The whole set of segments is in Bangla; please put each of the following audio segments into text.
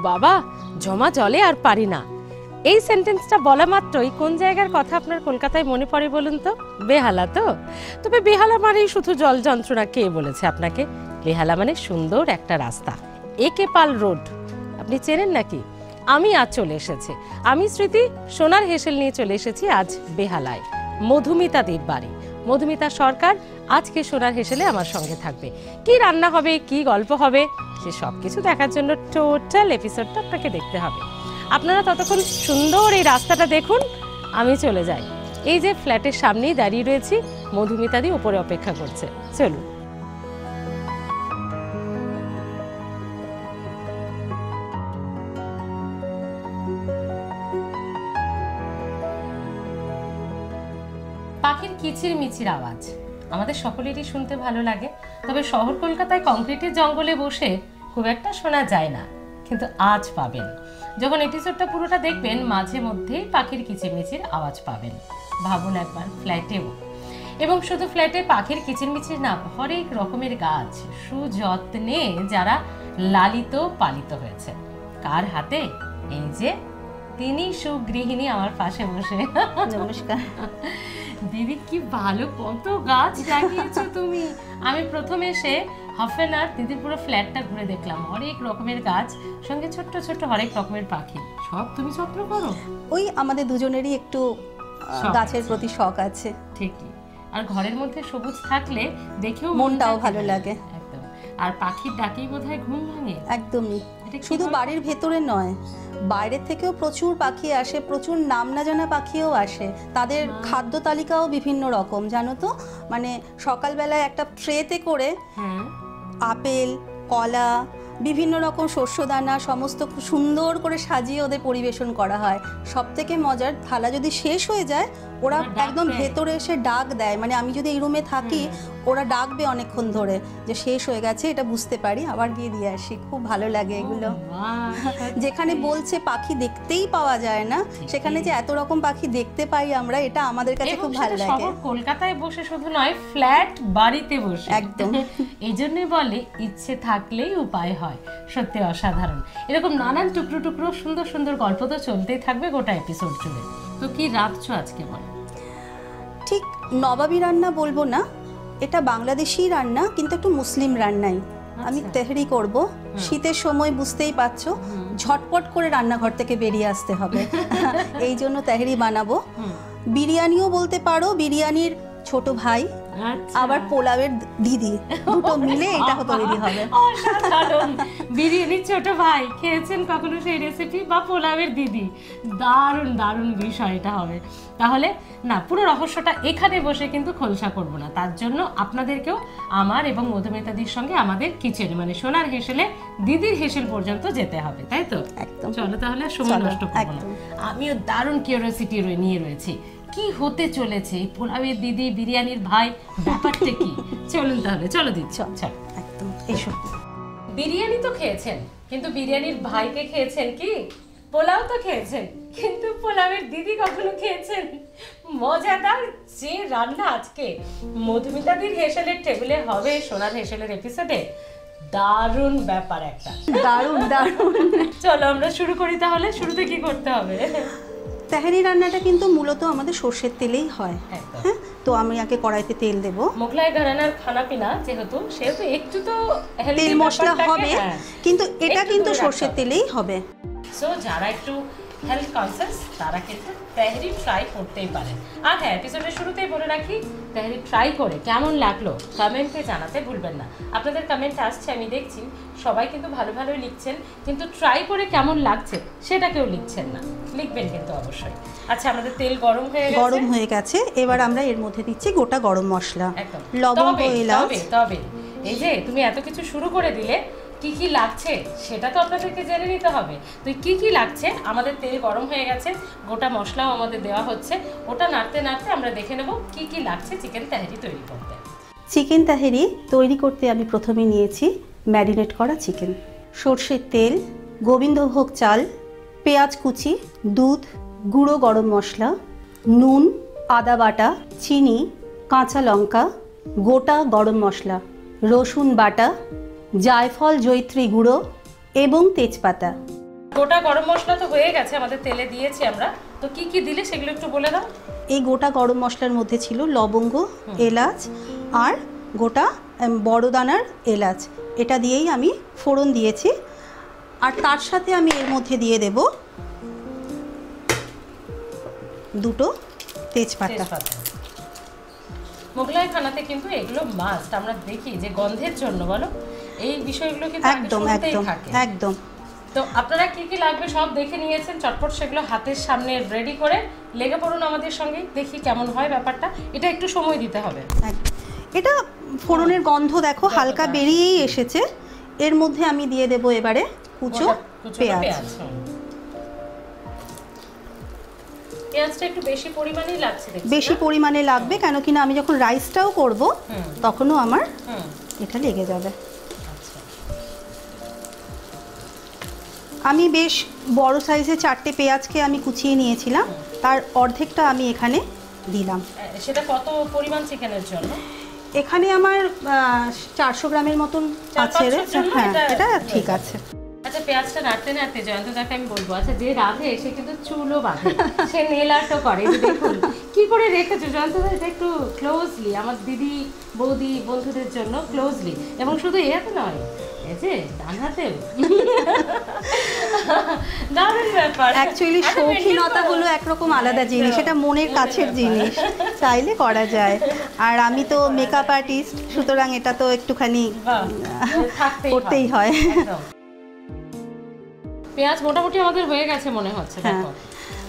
বাবা জমা জলে আর পারি না। এই সেন্টেন্সটা বলা মাত্রই কোন জায়গার কথা আপনার কলকাতায় মনে পড়ে বলুন তো? বেহালা তো? তবে বেহালা মানেই শুধু জল যন্ত্রণা কে বলেছে আপনাকে? বেহালা মানে সুন্দর একটা রাস্তা, একে পাল রোড। আপনি চেনেন নাকি? আমি আজ চলে এসেছি, আমি স্মৃতি সোনার হেসেল নিয়ে চলে এসেছি আজ বেহালায়, মধুমিতাদির বাড়ি। মধুমিতা সরকার আজকে সোনার হেসেলে আমার সঙ্গে থাকবে। কি রান্না হবে, কি গল্প হবে, সে সব কিছু দেখার জন্য টোটাল এপিসোডটা আপনাকে দেখতে হবে। আপনারা ততক্ষণ সুন্দর এই রাস্তাটা দেখুন, আমি চলে যাই। এই যে ফ্ল্যাটের সামনেই দাঁড়িয়ে রয়েছি, মধুমিতাদি উপরে অপেক্ষা করছে, চলুন। পাখির কিচির মিচির আওয়াজ আমাদের সকলেরই শুনতে ভালো লাগে, তবে শহর কলকাতায় কংক্রিটের জঙ্গলে বসে খুব একটা শোনা যায় না। কিন্তু আজ পাবেন, যখন এপিসোডটা পুরোটা দেখবেন, মাঝে মধ্যেই পাখির কিচিরমিচির আওয়াজ পাবেন। ভাবুন একবার, ফ্ল্যাটেও। এবং শুধু ফ্ল্যাটে পাখির কিচিরমিচির না, হরেক রকমের গাছ সুযত্নে যারা লালিত পালিত হয়েছে। কার হাতে? এই যে তিনি সুগৃহিণী আমার পাশে বসে। নমস্কার দিদি, কি ভালো কত গাছ লাগিয়েছো তুমি। আমি প্রথমে এসে হাফ অ্যান আওয়ার দিদির পুরো ফ্ল্যাটটা ঘুরে দেখলাম, হরেক রকমের গাছ, সঙ্গে ছোট্ট ছোট্ট হরেক রকমের পাখি। সব তুমি যত্ন করো? ওই আমাদের দুজনেরই একটু গাছের প্রতি শখ আছে। ঠিকই। আর ঘরের মধ্যে সবুজ থাকলে দেখেও মনটাও ভালো লাগে। একদম। আর পাখির ডাকেই বোধহয় ঘুম ভাঙে। একদমই। শুধু বাড়ির ভেতরে নয়, বাইরের থেকেও প্রচুর পাখি আসে, প্রচুর নাম না জানা পাখিও আসে। তাদের খাদ্য তালিকাও বিভিন্ন রকম, জানো তো? মানে সকালবেলায় একটা ট্রেতে করে আপেল, কলা, বিভিন্ন রকম শস্যদানা সমস্ত খুব সুন্দর করে সাজিয়ে ওদের পরিবেশন করা হয়। সব থেকে মজার, থালা যদি শেষ হয়ে যায় ওরা একদম ভেতরে এসে ডাক দেয়। মানে আমি যদি এই রুমে থাকি, ওরা ডাকবে অনেকক্ষণ ধরে যে শেষ হয়ে গেছে, এটা বুঝতে পারি, আবার গিয়ে দিয়ে আসি। খুব ভালো লাগে এগুলো। যেখানে বলছে পাখি দেখতেই পাওয়া যায় না, সেখানে যে এত রকম পাখি দেখতে পাই আমরা, এটা আমাদের কাছে খুব ভালো লাগে। কলকাতায় বসে শুধু নয়, ফ্ল্যাট বাড়িতে বসে। একদম। এই জন্যই বলে ইচ্ছে থাকলেই উপায় হয়। সত্যি অসাধারণ। এরকম নানান টুকরো টুকরো সুন্দর সুন্দর গল্প তো চলতেই থাকবে গোটা এপিসোড জুড়ে। তো কি রাঁধছো আজকে বলো? ঠিক নবাবী রান্না বলবো না, এটা বাংলাদেশি রান্না, কিন্তু একটু মুসলিম রান্নাই। আমি তেহরি করব। শীতের সময় বুঝতেই পারছো, ঝটপট করে রান্নাঘর থেকে বেরিয়ে আসতে হবে, এই জন্য তেহরি বানাবো। বিরিয়ানিও বলতে পারো, বিরিয়ানির ছোট ভাই, আবার পোলাওয়ের দিদি, দুটো মিলে এটা তৈরি হবে। বিরিয়ানির ছোট ভাই, খেয়েছেন কখনো সেই রেসিপি? বা পোলাওয়ের দিদি, দারুণ দারুণ বিষয় এটা হবে। তাহলে না, পুরো রহস্যটা এখানে বসে কিন্তু খোলসা করবো না, তার জন্য আপনাদেরকেও আমার এবং মধুমিতাদির সঙ্গে আমাদের কিচেনে, মানে সোনার হেসেলে দিদির হেসেল পর্যন্ত যেতে হবে, তাই তো? একদম। চলো তাহলে, সময় নষ্ট করবো না। আমিও দারুণ কিউরিওসিটি নিয়ে রয়েছি, কি হতে চলেছে এই পোলাওয়ের দিদি, বিরিয়ানির ভাই, ব্যাপারটা কি? চলুন তাহলে, চলো দিদি, চল। একদম, এসো। বিরিয়ানি তো খেয়েছেন, কিন্তু বিরিয়ানির ভাইকে খেয়েছেন কি? পোলাও তো খেয়েছেন, কিন্তু পোলাওয়ের দিদি কখনো খেয়েছেন? মজাদার যে রান্না আজকে মধুমিতাদির হেসেলের টেবিলে হবে সোনার হেসেলের এপিসোডে, দারুণ ব্যাপার একটা, দারুণ দারুণ। চলো আমরা শুরু করি তাহলে। শুরুতে কি করতে হবে? তেহারি রান্নাটা কিন্তু মূলত আমাদের সর্ষের তেলেই হয়। হ্যাঁ, তো আমি আগে কড়াইতে তেল দেব। মোগলাই ঘরানার খানাপিনা যেহেতু, সেহেতু একটু তো তেল মশলা হবে, কিন্তু এটা কিন্তু সর্ষের তেলেই হবে। সো যারা একটু হেলথ কনসিয়াস তারা কিন্তু তেহরি ট্রাই করতেই পারেন। আর হ্যাঁ, এপিসোডের শুরুতেই বলে রাখি, তেহরি ট্রাই করে কেমন লাগলো কমেন্টে জানাতে ভুলবেন না। আপনাদের কমেন্ট আসছে, আমি দেখছি, সবাই কিন্তু ভালো ভালোই লিখছেন, কিন্তু ট্রাই করে কেমন লাগছে সেটা কেউ লিখছেন না, লিখবেন কিন্তু অবশ্যই। আচ্ছা, আমাদের তেল গরম হয়ে গেছে। এবার আমরা এর মধ্যে দিচ্ছি গোটা গরম মশলা, একদম লবঙ্গ, এলাচ। তবে এই যে তুমি এত কিছু শুরু করে দিলে, কি কি লাগছে সেটা তো আপনাদেরকে জেনে নিতে হবে। তো কি কি লাগছে, আমাদের তেল গরম হয়ে গেছে, গোটা মশলাও আমাদের দেওয়া হচ্ছে, ওটা নাড়তে নাড়তে আমরা দেখে নেব কি কি লাগছে চিকেন তাহেরি তৈরি করতে। চিকেন তাহেরি তৈরি করতে আমি প্রথমে নিয়েছি ম্যারিনেট করা চিকেন, সর্ষের তেল, গোবিন্দভোগ চাল, পেঁয়াজ কুচি, দুধ, গুঁড়ো গরম মশলা, নুন, আদা বাটা, চিনি, কাঁচা লঙ্কা, গোটা গরম মশলা, রসুন বাটা, জায়ফল জয়িত্রী গুঁড়ো এবং তেজপাতা। গোটা গরম মশলা তো হয়ে গেছে, আমাদের তেলে দিয়েছি আমরা, তো কি কি দিলে সেগুলো একটু বলে দাও। এই গোটা গরম মশলার মধ্যে ছিল লবঙ্গ, এলাচ আর গোটা বড় দানার এলাচ, এটা দিয়েই আমি ফোড়ন দিয়েছি। আর তার সাথে আমি এর মধ্যে দিয়ে দেব দুটো তেজপাতা। মোগলাই খানাতে কিন্তু এগুলো মাস্ট, আমরা দেখি যে গন্ধের জন্য বলো এই বিষয়গুলো কিন্তু একদম একদম একদম। তো আপনারা কি কি লাগবে সব দেখে নিয়েছেন, চটপট সেগুলো হাতের সামনে রেডি করে লেগে পড়ুন আমাদের সঙ্গে, দেখি কেমন হয় ব্যাপারটা। এটা একটু সময় দিতে হবে। এটা ফোড়নের গন্ধ দেখো হালকা বেরিয়েই এসেছে। এর মধ্যে আমি দিয়ে দেব এবারে কুচো পেঁয়াজ। পেঁয়াজটা একটু বেশি পরিমাণেই লাগছে, বেশি পরিমাণে লাগবে, কেন কিনা আমি যখন রাইসটাও করব তখনও আমার এটা লেগে যাবে। আমি বেশ বড় সাইজে 4টে পেঁয়াজকে আমি কুচিয়ে নিয়েছিলাম, তার অর্ধেকটা আমি এখানে দিলাম। সেটা কত পরিমাণ চিকেনের জন্য? এখানে আমার 400 গ্রামের মতন আছে। হ্যাঁ, এটা ঠিক আছে। আচ্ছা, পেঁয়াজটা নাড়তে নাড়তে জয়ন্তদাকে আমি বলবো, আচ্ছা যে রাধে সে কিন্তু চুলও বাঁধে, সে নেল আর্টও করে, দেখুন কি করে রেখেছো জয়ন্তদা, এটা একটু ক্লোজলি আমার দিদি বৌদি বন্ধুদের জন্য ক্লোজলি, এবং শুধু এতে নয়, এই যে ডান হাতেও দারুণ ব্যাপার। অ্যাকচুয়ালি শৌখিনতা হলো একরকম আলাদা জিনিস, এটা মনের কাছের জিনিস, চাইলে করা যায়। আর আমি তো মেকআপ আর্টিস্ট, সুতরাং এটা তো একটুখানি করতেই হয়। পেঁয়াজ মোটামুটি আমাদের হয়ে গেছে মনে হচ্ছে।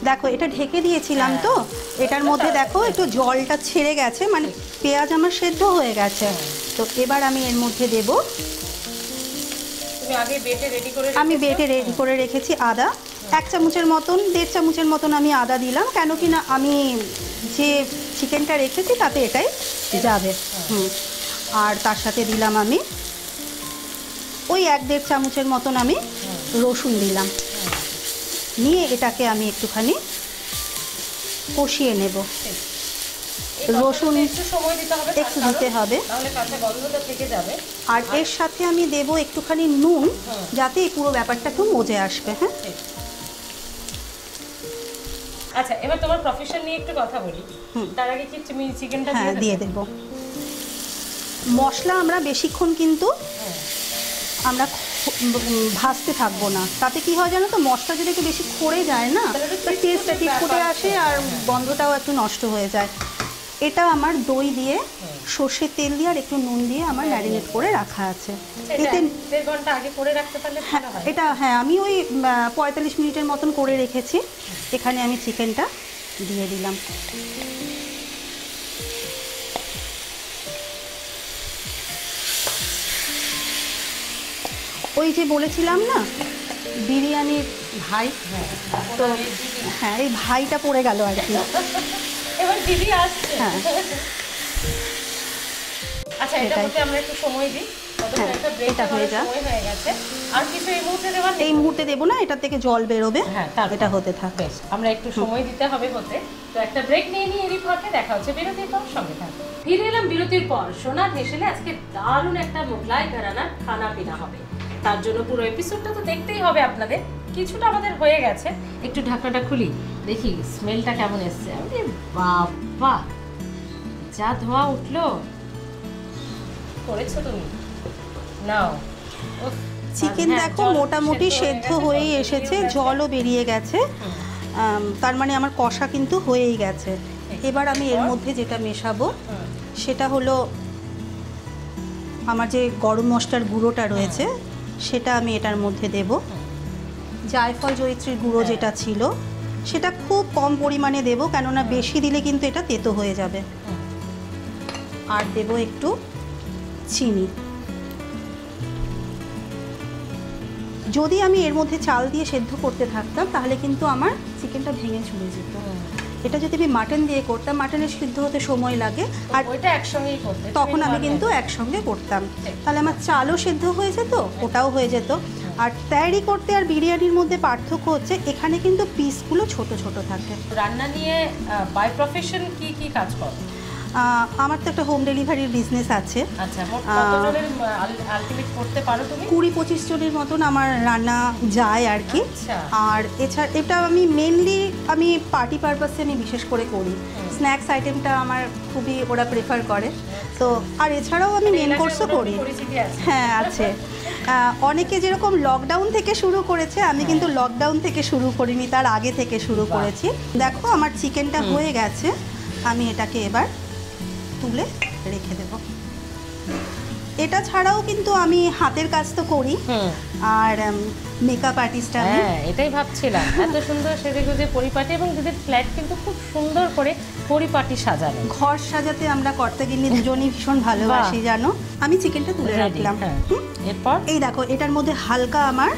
দেখো এটা ঢেকে দিয়েছিলাম তো, এটার মধ্যে দেখো একটু জলটা ছেড়ে গেছে, মানে পেঁয়াজ আমার সেদ্ধ হয়ে গেছে। তো এবার আমি এর মধ্যে দেব, আমি বেটে রেডি করে রেখেছি আদা, 1 চামচের মতন 1.5 চামচের মতন আমি আদা দিলাম, কেন কি না আমি যে চিকেনটা রেখেছি তাতে এটাই যাবে। আর তার সাথে দিলাম আমি ওই 1-1.5 চামচের মতন আমি রসুন দিলাম, নিয়ে এটাকে আমি একটুখানি কষিয়ে নেব। রসুন একটু দিতে হবে, আর এর সাথে আমি দেব একটুখানি নুন, যাতে এই পুরো ব্যাপারটা একটু মজে আসবে। হ্যাঁ, আচ্ছা এবার তোমার প্রফেশন নিয়ে একটু কথা বলি, তার আগে কি তুমি চিকেনটা দিয়ে দেব। মশলা আমরা বেশিক্ষণ কিন্তু আমরা ভাজতে থাকবো না, তাতে কি হয় জানো তো, মশলা যদি একটু বেশি খড়ে যায় না, টেস্টটা ঠিক ফুটে আসে আর গন্ধটাও একটু নষ্ট হয়ে যায়। এটা আমার দই দিয়ে, সর্ষের তেল দিয়ে আর একটু নুন দিয়ে আমার ম্যারিনেট করে রাখা আছে। এতে 1.5 ঘন্টা আগে করে রাখতে পারলে ভালো হয়। এটা হ্যাঁ, আমি ওই 45 মিনিটের মতন করে রেখেছি। এখানে আমি চিকেনটা দিয়ে দিলাম। ওই যে বলেছিলাম না বিরিয়ানির ভাই, তো হ্যাঁ এই ভাইটা পড়ে গেল আর কি। এবার দিদি আসছে। হ্যাঁ, আচ্ছা এটা হতে আমরা একটু সময় দিই, এটা হয়ে যাক। আর কিছু এই মুহূর্তে দেব না, এই মুহূর্তে দেব না, এটা থেকে জল বেরোবে। হ্যাঁ, এটা হতে থাকবে, আমরা একটু সময় দিতে হবে হতে। তো একটা ব্রেক নিয়ে নিই, এরই ফাঁকে দেখা হচ্ছে বিরতির পর, সঙ্গে থাকবে। ফিরে এলাম বিরতির পর। সোনার হেসেলে আজকে দারুণ একটা মোগলাই ঘরানার খানা পিনা হবে, তার জন্য পুরো এপিসোডটা তো দেখতেই হবে আপনাদের। কিছুটা আমাদের হয়ে গেছে, একটু ঢাকনাটা খুলি দেখি স্মেলটা কেমন এসছে। আরে বাবা, যা ধোঁয়া উঠলো, করেছো তুমি। নাও, চিকেন দেখো মোটামুটি সেদ্ধ হয়েই এসেছে, জলও বেরিয়ে গেছে, তার মানে আমার কষা কিন্তু হয়েই গেছে। এবার আমি এর মধ্যে যেটা মেশাবো সেটা হলো আমার যে গরম মশলার গুঁড়োটা রয়েছে, সেটা আমি এটার মধ্যে দেব। জায়ফল জয়িত্রীর গুঁড়ো যেটা ছিল সেটা খুব কম পরিমাণে দেব, কেননা বেশি দিলে কিন্তু এটা তেতো হয়ে যাবে। আর দেব একটু চিনি। যদি আমি এর মধ্যে চাল দিয়ে সেদ্ধ করতে থাকতাম তাহলে কিন্তু আমার চিকেনটা ভেঙে চলে যেত। এটা যদি আমি মাটন দিয়ে করতাম, মাটনের সিদ্ধ হতে সময় লাগে, আর ওইটা একসঙ্গেই করতে, তখন আমি কিন্তু একসঙ্গে করতাম, তাহলে আমার চালও সেদ্ধ হয়ে যেত, ওটাও হয়ে যেত। আর তৈরি করতে আর বিরিয়ানির মধ্যে পার্থক্য হচ্ছে এখানে কিন্তু পিসগুলো ছোট ছোট থাকে। রান্না নিয়ে বাই প্রফেশন কি কি কাজ করো? আমার তো একটা হোম ডেলিভারির বিজনেস আছে। আচ্ছা, মোট কতজনের আলটিমেট করতে পারো তুমি? 20-25 জনের মতন আমার রান্না যায় আর কি। আচ্ছা। আর এছাড়া এটা আমি মেনলি আমি পার্টি পারপাসে আমি বিশেষ করে করি। স্ন্যাক্স আইটেমটা আমার খুবই ওরা প্রেফার করে। তো আর এছাড়াও আমি মেন কোর্সও করি। হ্যাঁ আছে। অনেকে যেরকম লকডাউন থেকে শুরু করেছে, আমি কিন্তু লকডাউন থেকে শুরু করিনি, তার আগে থেকে শুরু করেছি। দেখো আমার চিকেনটা হয়ে গেছে, আমি এটাকে এবার তুলে রেখে দেব। এটা ছাড়াও কিন্তু আমি হাতের কাজ তো করি, আর মেকআপ আর্টিস্ট আমি। হ্যাঁ, এটাই ভাবছিলাম, এত সুন্দর সেজেগুজে পরিপাটি, এবং দিদির ফ্ল্যাট কিন্তু খুব সুন্দর করে পরিপাটি সাজানো। ঘর সাজাতে আমরা কর্তাগিন্নি দুজনেই ভীষণ ভালোবাসি জানো। আমি চিকেনটা তুলে রাখলাম। এরপর এই দেখো, এটার মধ্যে হালকা আমার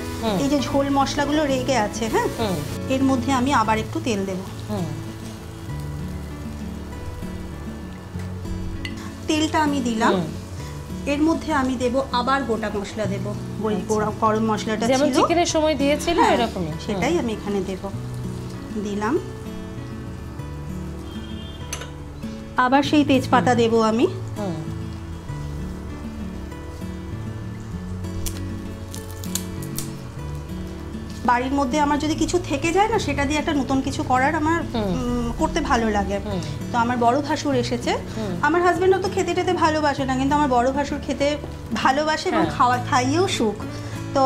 এই যে ঝোল মশলাগুলো রেগে আছে, হ্যাঁ, এর মধ্যে আমি আবার একটু তেল দেব। তেলটা আমি দিলাম, এর মধ্যে আমি দেব আবার গোটা মশলা দেব। ওই গরম মশলাটা ছিল যেমন চিকেনের সময় দিয়েছিল এরকমই, সেটাই আমি এখানে দেব। দিলাম, আবার সেই তেজপাতা দেব আমি। বাড়ির মধ্যে আমার যদি কিছু থেকে যায় না, সেটা দিয়ে একটা নতুন কিছু করার আমার করতে ভালো লাগে। তো আমার বড় ভাসুর এসেছে, আমার হাজবেন্ডও তো খেতে টেতে ভালোবাসে না, কিন্তু আমার বড় ভাসুর খেতে ভালোবাসে এবং খাইয়েও সুখ। তো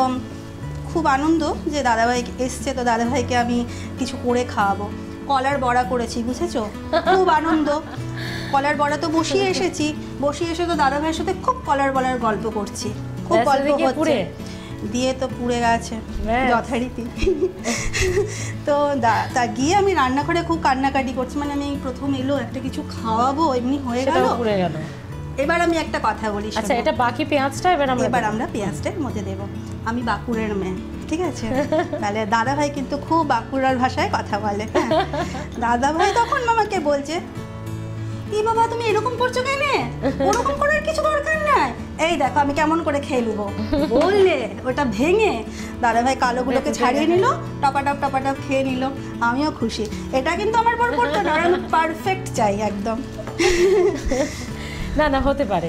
খুব আনন্দ যে দাদাভাই এসছে, তো দাদাভাইকে আমি কিছু করে খাওয়াবো। কলার বড়া করেছি, বুঝেছো, খুব আনন্দ। কলার বড়া তো বসিয়ে এসেছি, বসিয়ে এসে তো দাদাভাইয়ের সাথে খুব কলার বলার গল্প করছি, খুব গল্প হচ্ছে, দিয়ে তো পুড়ে গেছে যথারীতি। তো তা গিয়ে আমি রান্নাঘরে খুব কান্নাকাটি করছি, মানে আমি প্রথম এলো একটা কিছু খাওয়াবো, এমনি হয়ে গেল। এবার আমি একটা কথা বলি। আচ্ছা, এটা বাকি পেঁয়াজটা এবার আমরা পেঁয়াজটার মধ্যে দেব। আমি বাঁকুড়ের মেয়ে, ঠিক আছে, তাহলে দাদাভাই কিন্তু খুব বাঁকুড়ার ভাষায় কথা বলে। দাদাভাই তখন আমাকে বলছে, এই বাবা তুমি এরকম করছো কেন, ওরকম করার কিছু দরকার নাই, এই দেখো আমি কেমন করে খেয়ে নিবো বললে ওটা ভেঙে দাদাভাই কালোগুলোকে ছাড়িয়ে নিল, টপাটপ খেয়ে নিল। আমিও খুশি। এটা কিন্তু আমার বড় করতে না, পারফেক্ট চাই একদম। না হতে পারে,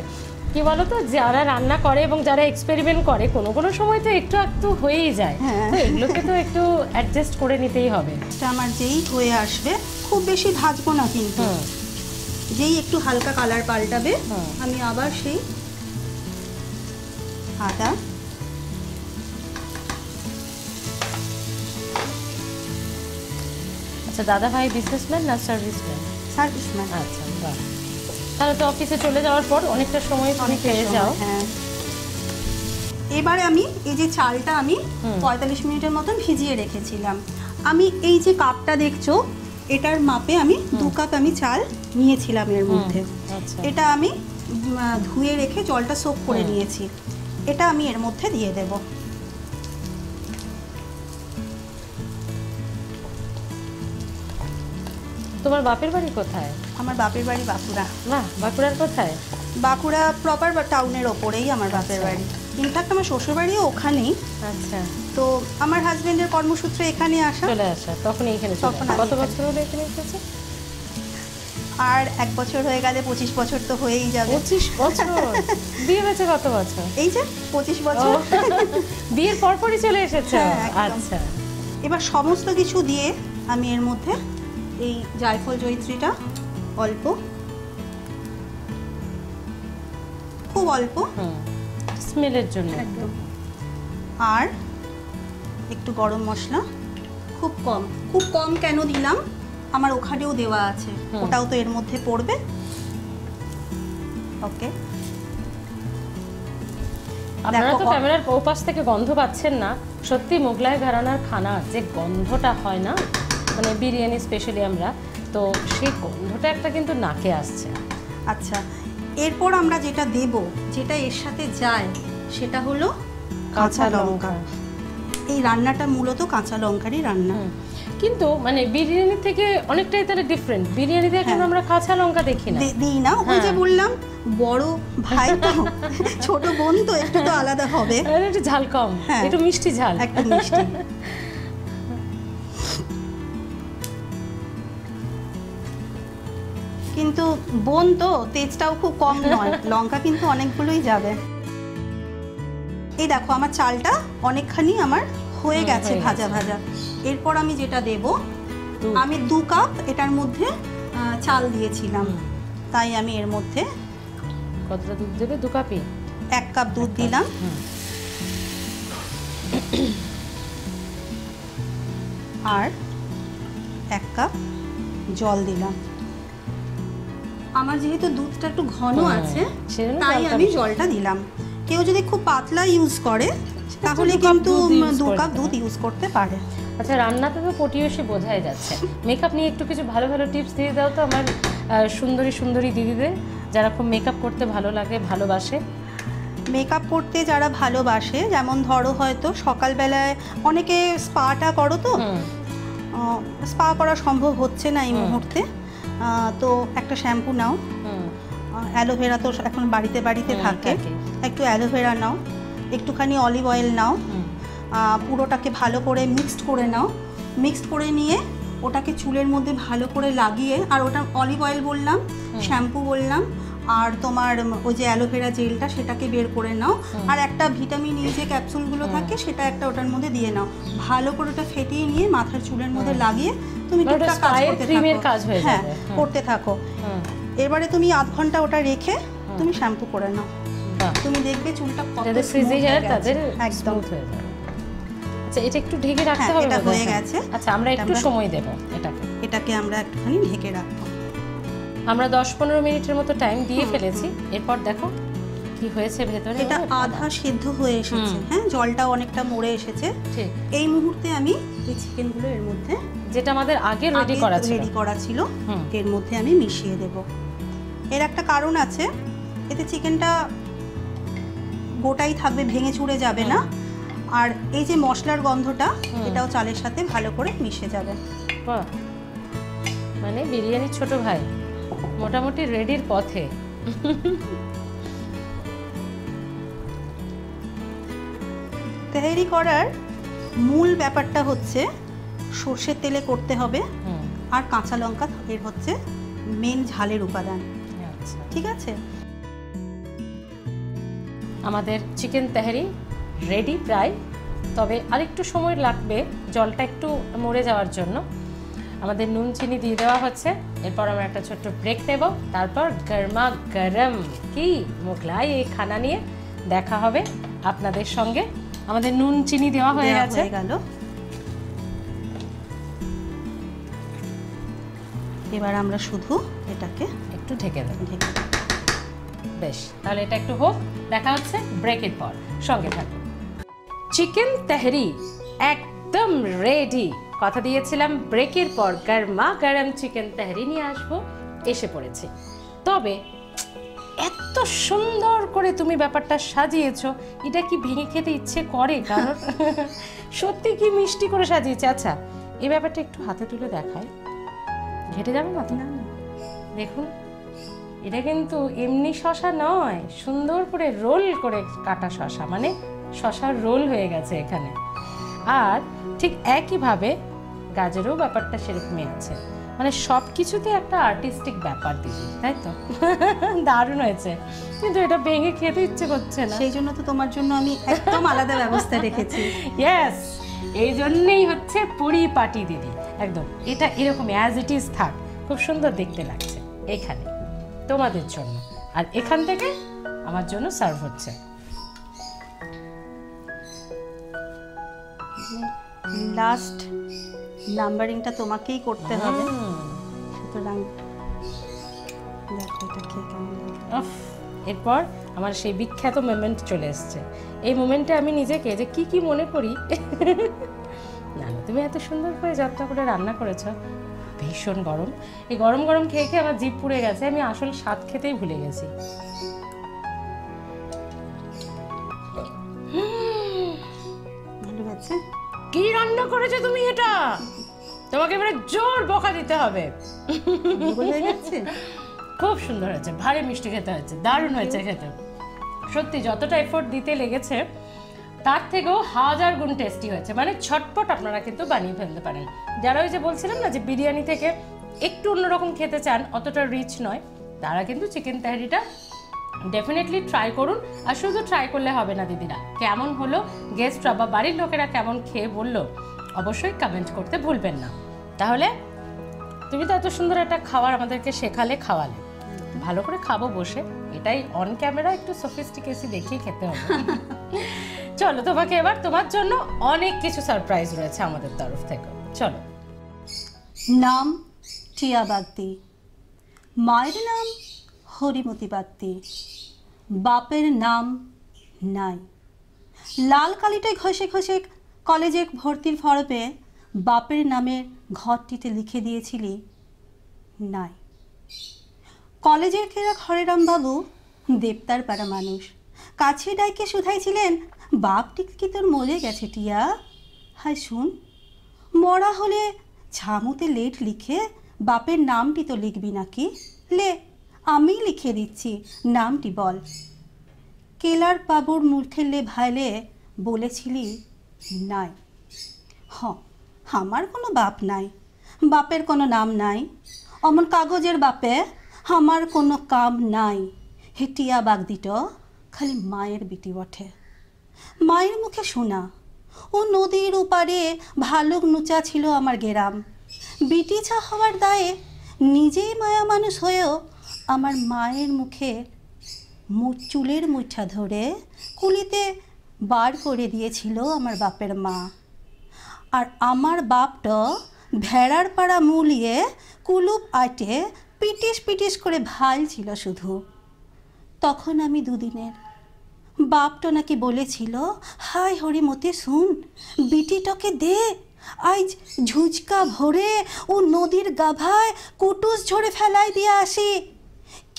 কি বলতো, যারা রান্না করে এবং যারা এক্সপেরিমেন্ট করে, কোনো কোনো সময় তো একটু একটু হয়েই যায়, তো এগুলোকে তো একটু অ্যাডজাস্ট করে নিতেই হবে। আমার যেই হয়ে আসবে, খুব বেশি ভাজবো না, কিন্তু যেই একটু হালকা কালার পাল্টাবে, আমি আবার সেই আদা, আচ্ছা, দাদা ভাই বিজনেসম্যান না সার্ভিসম্যান? সার্ভিসম্যান। আচ্ছা, বাহ, তাহলে তো অফিসে চলে যাওয়ার পর অনেকটা সময় তুমি পেয়ে যাও। হ্যাঁ, এবারে আমি এই যে চালটা আমি 45 মিনিটের মতন ভিজিয়ে রেখেছিলাম। আমি এই যে কাপটা দেখছো, এটার মাপে আমি 2 কাপ আমি চাল নিয়েছিলাম এর মধ্যে। এটা আমি ধুয়ে রেখে জলটা সোক করে নিয়েছি, এটা আমি এর মধ্যে দিয়ে দেব। তোমার বাপের বাড়ি কোথায়? আমার বাপের বাড়ি বাঁকুড়া। বাহ, বাঁকুড়ার কোথায়? বাঁকুড়া প্রপার টাউনের ওপরেই আমার বাপের বাড়ি। ইনফ্যাক্ট আমার শ্বশুর বাড়িও ওখানেই। আচ্ছা, তো আমার হাজবেন্ডের কর্মসূত্রে এখানে চলে আসা, তখন এইখানে। কত বছর হলো এখানে এসেছে? আর 1 বছর হয়ে গেলে 25 বছর তো হয়েই যাবে। 25 বছর? বিয়ে হয়েছে কত বছর? এই যে 25 বছর। বিয়ের পরপরই চলে এসেছে। আচ্ছা, এবার সমস্ত কিছু দিয়ে আমি এর মধ্যে এই জায়ফল জয়িত্রীটা অল্প, খুব অল্প, স্মেলের জন্য একদম, আর একটু গরম মশলা খুব কম। খুব কম কেন দিলাম, আমার ওখানেও দেওয়া আছে, ওটাও তো এর মধ্যে পড়বে। ওকে, আপনারা তো ক্যামেরার ওপাশ থেকে গন্ধ পাচ্ছেন না, সত্যি মোগলাই ঘরানার খানা যে গন্ধটা হয় না, মানে বিরিয়ানি স্পেশালি আমরা, তো সেই গন্ধটা একটা কিন্তু নাকে আসছে। আচ্ছা, এরপর আমরা যেটা দেব, যেটা এর সাথে যায়, সেটা হলো কাঁচা লঙ্কা। এই রান্নাটা মূলত কাঁচা লঙ্কারই রান্না, কিন্তু মানে বিরিয়ানি থেকে অনেকটাই তাহলে ডিফারেন্ট। বিরিয়ানিতে এখন আমরা কাঁচা লঙ্কা দেখি না, দিই না। ওই যে বললাম, বড় ভাই তো, ছোট বোন তো, একটু তো আলাদা হবে, একটু ঝাল কম, একটু মিষ্টি ঝাল, একটু মিষ্টি। কিন্তু বোন তো তেজটাও খুব কম নয়, লঙ্কা কিন্তু অনেকগুলোই যাবে। এই দেখো আমার চালটা অনেকখানি আমার হয়ে গেছে ভাজা ভাজা। এরপর আমি যেটা দেব, আমি 2 কাপ এটার মধ্যে চাল দিয়েছিলাম, তাই আমি এর মধ্যে কতটা দুধ দেবে? 2 কাপই? 1 কাপ দুধ দিলাম। আর 1 কাপ জল দিলাম। আমার যেহেতু দুধটা একটু ঘন আছে তাই আমি জলটা দিলাম। কেউ যদি খুব পাতলা ইউজ করে তাহলে কিন্তু 2 কাপ দুধ ইউজ করতে পারে। আচ্ছা, রান্নাতে তো পটিয়সী বোঝাই যাচ্ছে। মেকআপ নিয়ে একটু কিছু ভালো ভালো টিপস দিয়ে দাও তো আমার সুন্দরী সুন্দরী দিদিদের, যারা খুব মেকআপ করতে ভালো লাগে, ভালোবাসে। মেকআপ করতে যারা ভালোবাসে, যেমন ধরো হয়তো সকালবেলায় অনেকে স্পাটা করো, তো স্পা করা সম্ভব হচ্ছে না এই মুহূর্তে, তো একটা শ্যাম্পু নাও, অ্যালোভেরা তো এখন বাড়িতে বাড়িতে থাকে, একটু অ্যালোভেরা নাও, একটুখানি অলিভ অয়েল নাও, পুরোটাকে ভালো করে মিক্সড করে নাও। মিক্সড করে নিয়ে ওটাকে চুলের মধ্যে ভালো করে লাগিয়ে, আর ওটা অলিভ অয়েল বললাম, শ্যাম্পু বললাম, আর তোমার ওই যে অ্যালোভেরা জেলটা সেটাকে বের করে নাও, আর একটা ভিটামিন ই যে ক্যাপসুলগুলো থাকে সেটা একটা ওটার মধ্যে দিয়ে নাও। ভালো করে ওটা ফেটিয়ে নিয়ে মাথার চুলের মধ্যে লাগিয়ে তুমি টুকটাক কাজ করতে থাকো। হ্যাঁ, করতে থাকো। এবারে তুমি 1/2 ঘন্টা ওটা রেখে তুমি শ্যাম্পু করে নাও, তুমি দেখবে চুলটা কত ফ্রিজি হেয়ার তাদের একদম হয়ে যাবে। আচ্ছা, এটা একটু ঢেকে রাখতে হবে? এটা হয়ে গেছে। আচ্ছা, আমরা একটু সময় দেব এটাকে আমরা একটুখানি ঢেকে রাখবো। আমরা 10-15 মিনিটের মতো টাইম দিয়ে ফেলেছি। এরপর দেখো কি হয়েছে ভেতরে। এটা আধা সিদ্ধ হয়ে এসেছে, হ্যাঁ, জলটা অনেকটা মরে এসেছে। ঠিক এই মুহূর্তে আমি এই চিকেনগুলো এর মধ্যে, যেটা আমাদের আগে রেডি করা ছিল, এর মধ্যে আমি মিশিয়ে দেব। এর একটা কারণ আছে, এতে চিকেনটা গোটাই থাকবে, ভেঙে চুড়ে যাবে না, আর এই যে মশলার গন্ধটা এটাও চালের সাথে ভালো করে মিশে যাবে। বাহ, মানে বিরিয়ানির ছোট ভাই মোটামুটি রেডির পথে। তেহেরি করার মূল ব্যাপারটা হচ্ছে সর্ষের তেলে করতে হবে, আর কাঁচা লঙ্কা এর হচ্ছে মেন ঝালের উপাদান। আচ্ছা, ঠিক আছে, আমাদের চিকেন তেহারি রেডি প্রায়, তবে আরেকটু সময় লাগবে জলটা একটু মরে যাওয়ার জন্য। আমাদের নুন চিনি দিয়ে দেওয়া হচ্ছে। এরপর আমরা একটা ছোট্ট ব্রেক নেব, তারপর গরমা গরম কি মোগলাই এই খানা নিয়ে দেখা হবে আপনাদের সঙ্গে। আমাদের নুন চিনি দেওয়া হয়ে গেল। এবার আমরা শুধু এটাকে একটু ঢেকে দেব। বেশ, তাহলে এটা একটু হোক, দেখা হচ্ছে ব্রেকের পর, সঙ্গে থাকুন। চিকেন তেহারি একদম রেডি। কথা দিয়েছিলাম ব্রেকের পর গরমা গরম চিকেন তেহারি নিয়ে আসবো, এসে পড়েছি। তবে এত সুন্দর করে তুমি ব্যাপারটা সাজিয়েছো, এটা কি ভেঙে খেতে ইচ্ছে করে কারণ? সত্যি কি মিষ্টি করে সাজিয়েছে। আচ্ছা, এই ব্যাপারটা একটু হাতে তুলে দেখায়, ঘেটে যাবে না তো? দেখুন, এটা কিন্তু এমনি শসা নয়, সুন্দর করে রোল করে কাটা শসা, মানে শসার রোল হয়ে গেছে এখানে। আর ঠিক একইভাবে গাজরেও ব্যাপারটা সেরকমই আছে, মানে সব কিছুতে একটা আর্টিস্টিক ব্যাপার দিদি, তাই তো? দারুণ হয়েছে, কিন্তু এটা ভেঙে খেতে ইচ্ছে করছে না। সেই জন্য তো তোমার জন্য আমি একদম আলাদা ব্যবস্থা রেখেছি। ইয়েস, এই জন্যই হচ্ছে পরিপাটি দিদি, একদম এটা এরকম অ্যাজ ইট ইজ থাক। খুব সুন্দর দেখতে লাগছে এখানে তোমাদের জন্য, আর এখান থেকে আমার জন্য সার্ভ হচ্ছে। লাস্ট নাম্বারিংটা তোমাকেই করতে হবে, সুতরাং দেখো এটা খেয়ে কেমন লাগে। এরপর আমার সেই বিখ্যাত মোমেন্ট চলে এসছে। এই মোমেন্টে আমি নিজেকে যে কি কি মনে করি। না, তুমি এত সুন্দর করে যত্ন করে রান্না করেছো। ভীষণ গরম, এই গরম গরম খেয়ে খেয়ে আমার জিভ পুড়ে গেছে, আমি আসল স্বাদ খেতেই ভুলে গেছি। ভালো গেছে? কি রান্না করেছো তুমি এটা? তোমাকে এবারে জোর বকা দিতে হবে। খুব সুন্দর হয়েছে, ভারী মিষ্টি খেতে হয়েছে, দারুণ হয়েছে খেতে। সত্যি যতটা এফোর্ট দিতে লেগেছে তার থেকেও 1000 গুণ টেস্টি হয়েছে, মানে ছটপট আপনারা কিন্তু বানিয়ে ফেলতে পারেন। যারা ওই যে বলছিলাম না যে বিরিয়ানি থেকে একটু অন্যরকম খেতে চান, অতটা রিচ নয়, তারা কিন্তু চিকেন তেহারিটা ডেফিনেটলি ট্রাই করুন। আর শুধু ট্রাই করলে হবে না দিদিরা, কেমন হলো গেস্টরা বা বাড়ির লোকেরা কেমন খেয়ে বললো অবশ্যই কমেন্ট করতে ভুলবেন না। তাহলে তুমি তো এত সুন্দর একটা খাবার আমাদেরকে শেখালে, খাওয়ালে, ভালো করে খাবো বসে, এটাই অন ক্যামেরা একটু সফিস্টিকেসি দেখিয়ে খেতে হবে। চলো তোমাকে এবার তোমার জন্য অনেক কিছু সারপ্রাইজ রয়েছে আমাদের তরফ থেকে, চলো। নাম টিয়া বাগদি, মায়ের নাম হরিমতি বাগদি, বাপের নাম নাই। লাল কালিতে ঘষে ঘষে কলেজে ভর্তির ফর্মে বাপের নামের ঘরটিতে লিখে দিয়েছিলি নাই। কলেজের কেরা হরেরামবাবু দেবতার পাড়া মানুষ, কাছে ডাইকে শুধাইছিলেন, বাপ কি তোর মরে গেছে টিয়া? হায় শুন, মরা হলে ঝামুতে লেট লিখে বাপের নামটি তো লিখবি নাকি? লে, আমি লিখে দিচ্ছি, নামটি বল। কেলার বাবুর মুঠেলে ভাইলে বলেছিলি নাই। আমার কোনো বাপ নাই, বাপের কোনো নাম নাই, অমন কাগজের বাপে আমার কোনো কাম নাই। হে টিয়া বাগদিট খালি মায়ের বিটি বটে। মায়ের মুখে শোনা, ও নদীর ওপারে ভালুক নুচা ছিল আমার গেরাম। বিটিছা হওয়ার দায়ে নিজেই মায়া মানুষ হয়েও আমার মায়ের মুখে চুলের মুঠা ধরে কুলিতে বার করে দিয়েছিল আমার বাপের মা। আর আমার বাপটা ভেড়ার পাড়া মুলিয়ে কুলুপ আটে পিটিস পিটিস করে ভাল ছিল শুধু। তখন আমি দুদিনের। বাপটা নাকি বলেছিল, হাই হরিমতি শুন, বিটিটাকে দে, আজ ঝুঁচকা ভরে ও নদীর গাভায় কুটুস ঝরে ফেলাই দিয়ে আসি,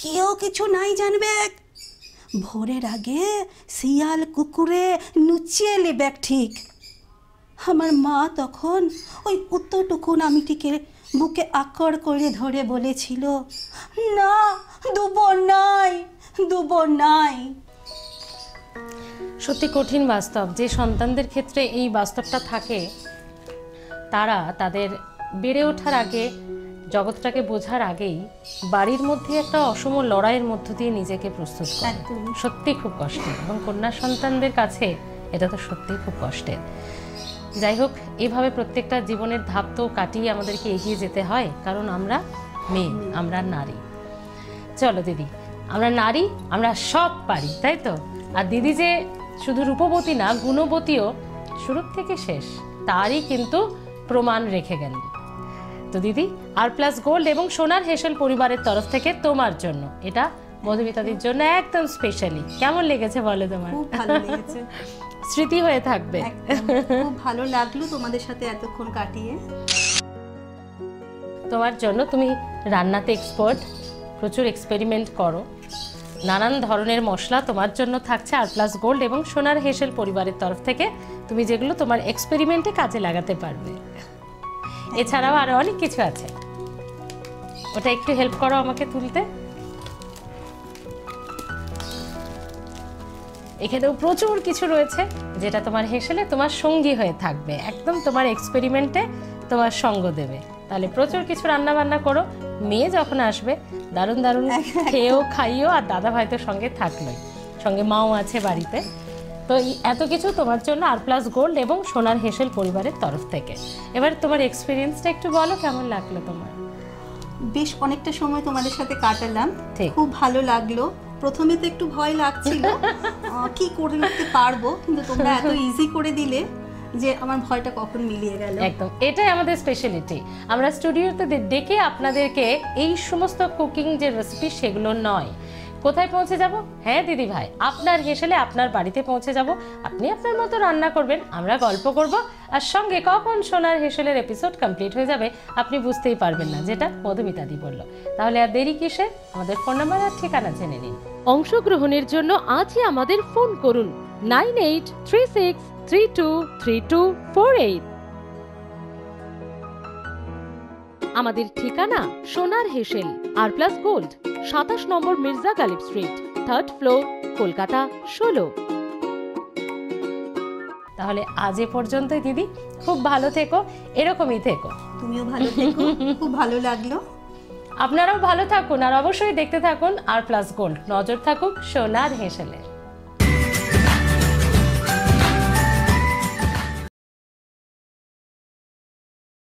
কেউ কিছু নাই জানবে। ভোরের আগে শিয়াল কুকুরে নুচিয়ে নেবে ঠিক। আমার মা তখন ওই উত্তরটুকু নামিটিকে বুকে আকড় করে ধরে বলেছিল, না দুবো নাই, দুবো নাই। সত্যি কঠিন বাস্তব, যে সন্তানদের ক্ষেত্রে এই বাস্তবটা থাকে তারা তাদের বেড়ে ওঠার আগে, জগৎটাকে বোঝার আগেই বাড়ির মধ্যে একটা অসম লড়াইয়ের মধ্য দিয়ে নিজেকে প্রস্তুত করে। সত্যি খুব কষ্টের, এবং কন্যা সন্তানদের কাছে এটা তো সত্যিই খুব কষ্টের। যাই হোক, এইভাবে প্রত্যেকটা জীবনের ধাপ তো কাটিয়ে আমাদেরকে এগিয়ে যেতে হয়, কারণ আমরা মেয়ে, আমরা নারী। চলো দিদি, আমরা নারী, আমরা সব পারি, তাই তো? আর দিদি যে শুধু রূপবতী না, গুণবতীও শুরুর থেকে শেষ, তারই কিন্তু প্রমাণ রেখে গেলেন। তো দিদি, আর প্লাস গোল্ড এবং সোনার হেসেল পরিবারের তরফ থেকে তোমার জন্য, এটা মধুমিতাদির জন্য একদম স্পেশালি। কেমন লেগেছে বলো তোমার? খুব ভালো লেগেছে, স্মৃতি হয়ে থাকবে। খুব ভালো লাগলো তোমাদের সাথে এতক্ষণ কাটিয়ে। তোমার জন্য, তুমি রান্নাতে এক্সপার্ট, প্রচুর এক্সপেরিমেন্ট করো, নানান ধরনের মশলা তোমার জন্য থাকছে আর প্লাস গোল্ড এবং সোনার হেসেল পরিবারের তরফ থেকে, তুমি যেগুলো তোমার এক্সপেরিমেন্টে কাজে লাগাতে পারবে। এছাড়াও আরো অনেক কিছু আছে, ওটা একটু হেল্প করো আমাকে তুলতে। এখানেও প্রচুর কিছু রয়েছে যেটা তোমার হেসেলে তোমার সঙ্গী হয়ে থাকবে, একদম তোমার এক্সপেরিমেন্টে তোমার সঙ্গ দেবে। তাহলে প্রচুর কিছু রান্না বান্না করো, মেয়ে যখন আসবে দারুণ দারুণ খেয়েও খাইও, আর দাদা ভাই তো সঙ্গে থাকলোই, সঙ্গে মাও আছে বাড়িতে। তো এত কিছু তোমার জন্য আর প্লাস গোল্ড এবং সোনার হেসেল পরিবারের তরফ থেকে। এবার তোমার এক্সপিরিয়েন্সটা একটু বলো, কেমন লাগলো তোমার? বেশ অনেকটা সময় তোমাদের সাথে কাটালাম, ঠিক। খুব ভালো লাগলো। প্রথমে তো একটু ভয় লাগছিল কি করে উঠতে পারবো, কিন্তু তোমরা এত ইজি করে দিলে যে আমার ভয়টা কখন মিলিয়ে গেল। একদম, এটাই আমাদের স্পেশালিটি। আমরা স্টুডিওতে ডেকে আপনাদেরকে এই সমস্ত কুকিং যে রেসিপি সেগুলো নয়, কোথায় পৌঁছে যাব? হ্যাঁ দিদি ভাই, আপনার হেসেলে আপনার বাড়িতে পৌঁছে যাব, আপনি আপনার মতো রান্না করবেন, আমরা গল্প করব, আর সঙ্গে কখন সোনার হেসেলের এপিসোড কমপ্লিট হয়ে যাবে আপনি বুঝতেই পারবেন না, যেটা মধুমিতাদি বলল। তাহলে আর দেরি কিসে, আমাদের ফোন নাম্বার আর ঠিকানা জেনে নিন। অংশগ্রহণের জন্য আজই আমাদের ফোন করুন 9836323248। আমাদের ঠিকানা সোনার হেসেল আর প্লাস গোল্ড, 27 নম্বর Mirza Ghalib street, 3rd floor, Kolkata 16। তাহলে আজ এ পর্যন্তই দিদি, খুব ভালো থেকো, এরকমই থেকো। তুমিও ভালো থেকো, খুব ভালো লাগলো। আপনারাও ভালো থাকুন আর অবশ্যই দেখতে থাকুন আর প্লাস গোল্ড। নজর থাকুক সোনার হেসেলে।